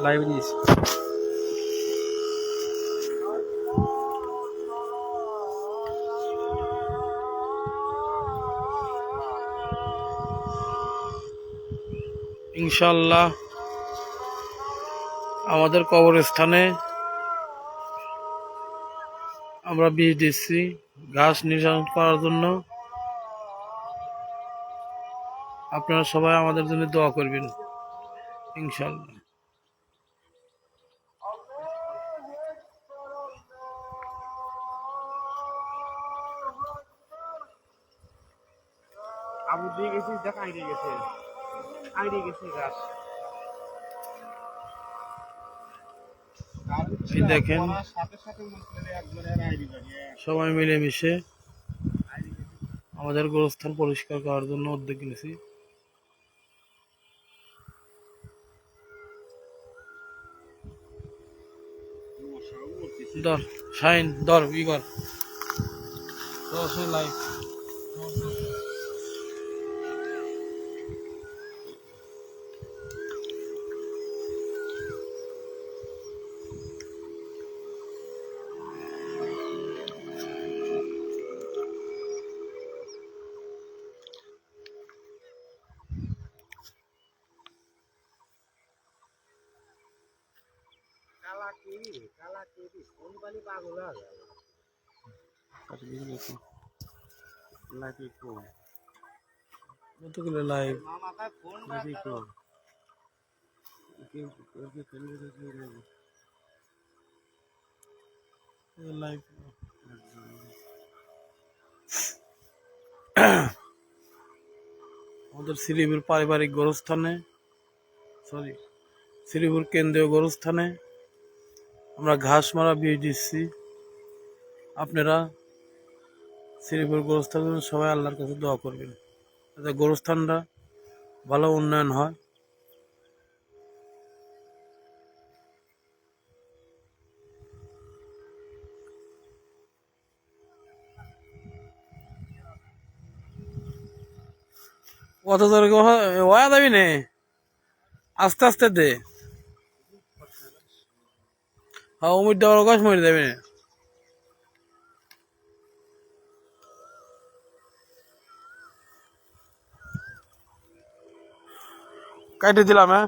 লাইভে দিয়েছি। ইনশাআল্লাহ আমাদের কবরস্থানে আমরা বীজ দিচ্ছি ঘাস নির্ধারণ করার জন্য। আপনারা সবাই আমাদের জন্য দোয়া করবেন ইনশাআল্লাহ। আবু দিয়ে গেছিস, দেখ আইডিয়ে গেছে গাছ। এই দেখেন সবাই মিলেমিশে আমাদের গোরস্থান পরিষ্কার করার জন্য উদ্যোগ নিয়েছি। ধর শাইন ধর ই কর লাইভ। কালা কেবি কোন বালি পাগল হয়ে গেল। কতগুলো লাইভ মামাটা ফোন লাইভ। আমাদের শ্রীপুর পারিবারিক গোরস্থানে শ্রীপুর কেন্দ্রীয় গোরস্থানে আমরা ঘাস মারা বীজ দিচ্ছি। আপনারা শ্রীপুর গোরস্থানের জন্য সবাই আল্লাহর কাছে দোয়া করবেন যাতে গোরস্থানটা ভালো উন্নয়ন হয়। কত জোরে ওয়া যাবি নে, আস্তে আস্তে দে। হ্যাঁ উমির দেওয়ার গাছ মরে যাবি না। কাটে দিলাম হ্যাঁ।